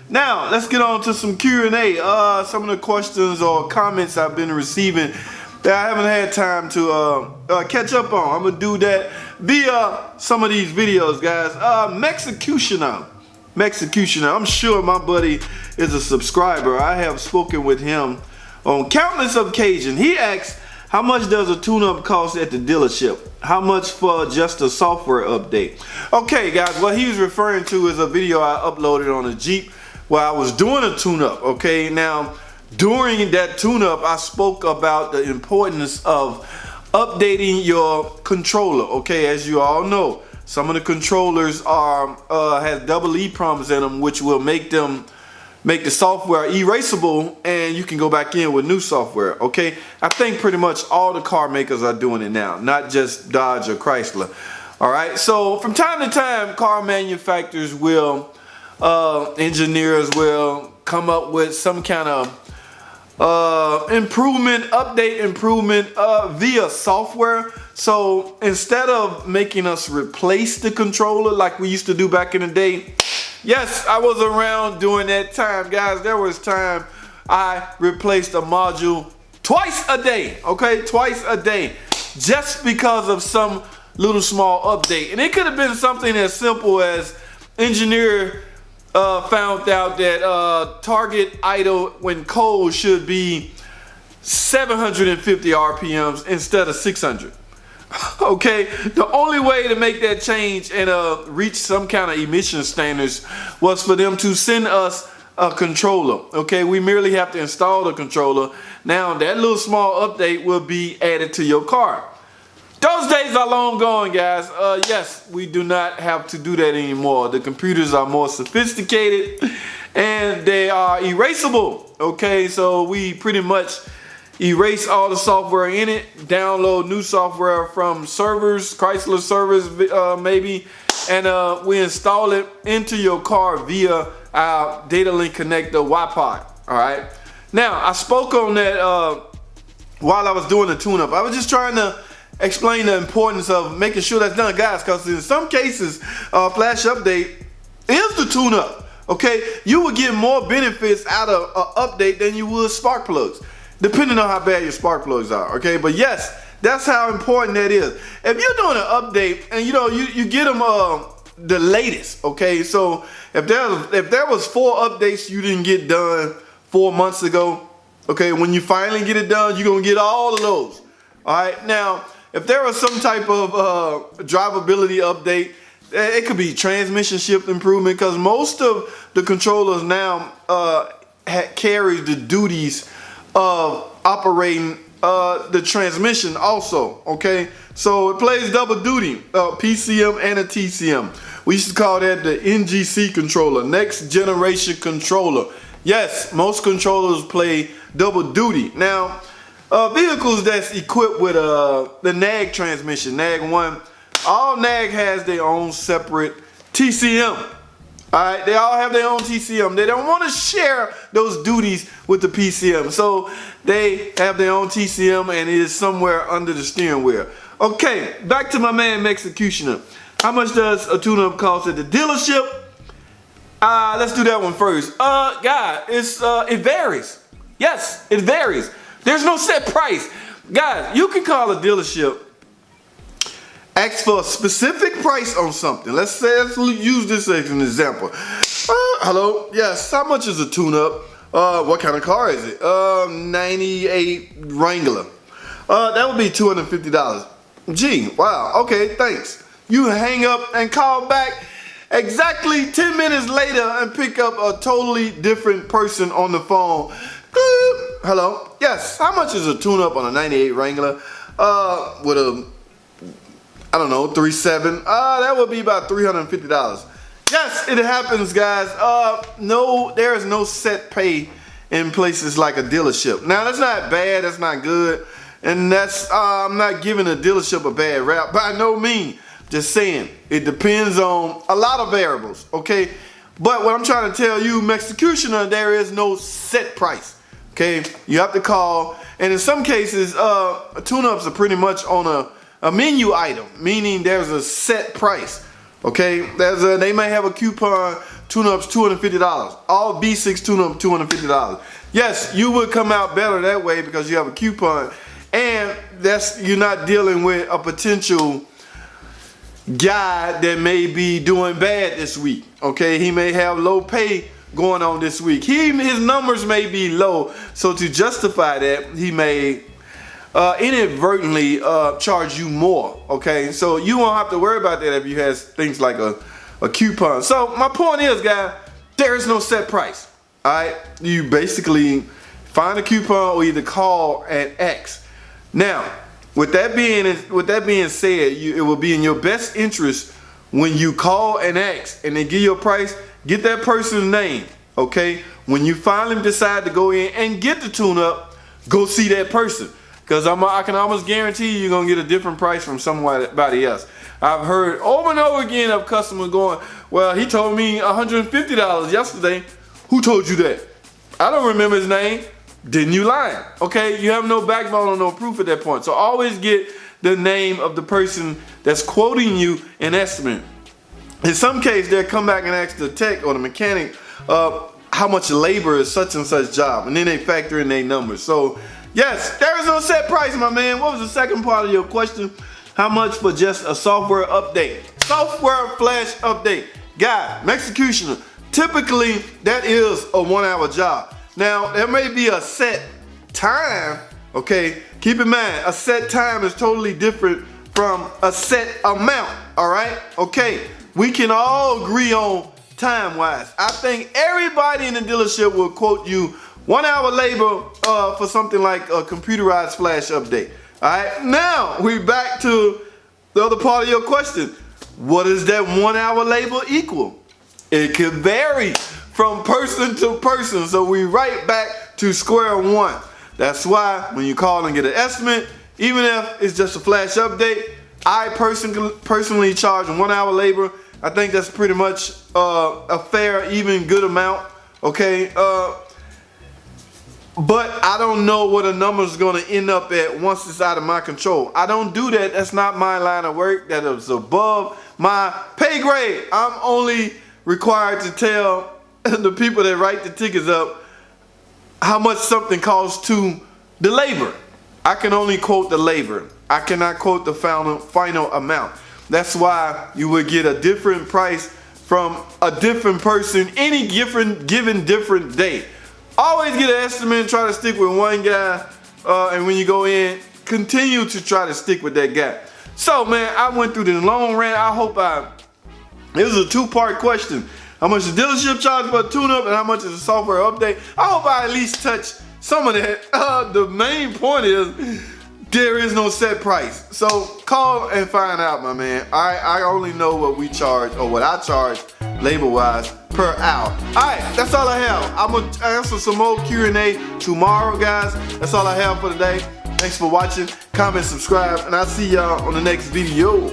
Now let's get on to some Q&A. Some of the questions or comments I've been receiving that I haven't had time to catch up on. I'm gonna do that via some of these videos, guys. Mexicutioner. I'm sure my buddy is a subscriber. I have spoken with him on countless occasions. He asks, how much does a tune-up cost at the dealership? How much for just a software update? Okay, guys, what he's referring to is a video I uploaded on a Jeep where I was doing a tune-up. Okay, now during that tune-up, I spoke about the importance of updating your controller. Okay, as you all know, some of the controllers are has double EEPROMs in them, which will make the software erasable, and you can go back in with new software. Okay, I think pretty much all the car makers are doing it now, not just Dodge or Chrysler. All right, so from time to time, car manufacturers will, engineers will come up with some kind of update improvement via software. So instead of making us replace the controller like we used to do back in the day, yes, I was around during that time, guys. There was time I replaced a module twice a day, okay? Twice a day, just because of some little small update. And it could have been something as simple as engineer found out that target idle when cold should be 750 RPMs instead of 600. Okay, the only way to make that change and reach some kind of emission standards was for them to send us a controller. Okay, we merely have to install the controller. Now that little small update will be added to your car. Those days are long gone, guys. Yes, we do not have to do that anymore. The computers are more sophisticated and they are erasable. Okay, so we pretty much erase all the software in it, download new software from servers, Chrysler servers maybe, and we install it into your car via our data link connector Wi-Fi. All right. Now I spoke on that while I was doing the tune-up. I was just trying to explain the importance of making sure that's done, guys, because in some cases, flash update is the tune-up. Okay, you will get more benefits out of an update than you would spark plugs, depending on how bad your spark plugs are. Okay, but yes, that's how important that is. If you're doing an update and you get them the latest. Okay, so if there was 4 updates you didn't get done 4 months ago, okay, when you finally get it done, you're gonna get all of those. All right, now if there was some type of drivability update, it could be transmission shift improvement, because most of the controllers now carry the duties of operating the transmission also. Okay, so it plays double duty, PCM and a TCM. We used to call that the NGC controller, next generation controller. Yes, most controllers play double duty. Now vehicles that's equipped with the NAG transmission, NAG 1, all NAG has their own separate TCM. Alright, they all have their own TCM. They don't want to share those duties with the PCM, so they have their own TCM, and it is somewhere under the steering wheel. Okay, back to my man Mexicutioner. How much does a tune-up cost at the dealership? Let's do that one first. Guys, it varies. Yes, it varies. There's no set price. Guys, you can call a dealership, ask for a specific price on something. Let's use this as an example. Hello, yes, how much is a tune-up? What kind of car is it? 98 Wrangler. That would be $250. Gee, wow, okay, thanks. You hang up and call back exactly 10 minutes later and pick up a totally different person on the phone. Hello, yes, how much is a tune-up on a 98 Wrangler? With a, I don't know, 3.7. That would be about $350. Yes, it happens, guys. No, there is no set pay in places like a dealership. Now, that's not bad, that's not good, and that's I'm not giving a dealership a bad rap by no means. Just saying, it depends on a lot of variables, okay? But what I'm trying to tell you, Mexicutioner, there is no set price, okay? You have to call, and in some cases, tune-ups are pretty much on a menu item, meaning there's a set price, okay? They may have a coupon tune-ups $250. All B6 tune-up $250. Yes, you would come out better that way because you have a coupon, and you're not dealing with a potential guy that may be doing bad this week. Okay, he may have low pay going on this week. His numbers may be low, so to justify that, he may inadvertently charge you more. Okay, so you won't have to worry about that if you have things like a coupon. So my point is, guys, there is no set price. All right, you basically find a coupon or either call and X. Now, with that being said, it will be in your best interest when you call and ask and they give you a price, get that person's name. Okay, when you finally decide to go in and get the tune-up, go see that person, because I can almost guarantee you're gonna get a different price from somebody else. I've heard over and over again of customers going, well, he told me $150 yesterday. Who told you that? I don't remember his name. Then you lying. Okay, you have no backbone or no proof at that point. So always get the name of the person that's quoting you an estimate. In some case, they'll come back and ask the tech or the mechanic how much labor is such and such job, and then they factor in their numbers. So yes, there is no set price, my man. What was the second part of your question? How much for just a software update? Software flash update. Guy, executioner. Typically, that is a 1-hour job. Now, there may be a set time, okay? Keep in mind, a set time is totally different from a set amount, all right? Okay, we can all agree on time-wise. I think everybody in the dealership will quote you 1 hour labor for something like a computerized flash update, all right? Now, we back to the other part of your question. What does that 1 hour labor equal? It could vary from person to person, so we right back to square one. That's why when you call and get an estimate, even if it's just a flash update, I personally charge 1 hour labor. I think that's pretty much a fair, even good amount. Okay, but I don't know what a number is going to end up at once it's out of my control. I don't do that. That's not my line of work. That is above my pay grade. I'm only required to tell the people that write the tickets up how much something costs to the labor. I can only quote the labor. I cannot quote the final amount. That's why you would get a different price from a different person any given different day. Always get an estimate and try to stick with one guy, and when you go in, continue to try to stick with that guy. So man, I went through the long rant. I hope it was a two-part question. How much the dealership charge for a tune-up and how much is a software update? I hope I at least touch some of that. The main point is there is no set price. So call and find out, my man. I only know what we charge or what I charge labor-wise per hour. All right, that's all I have. I'm gonna answer some more Q&A tomorrow, guys. That's all I have for today. Thanks for watching. Comment, subscribe, and I'll see y'all on the next video.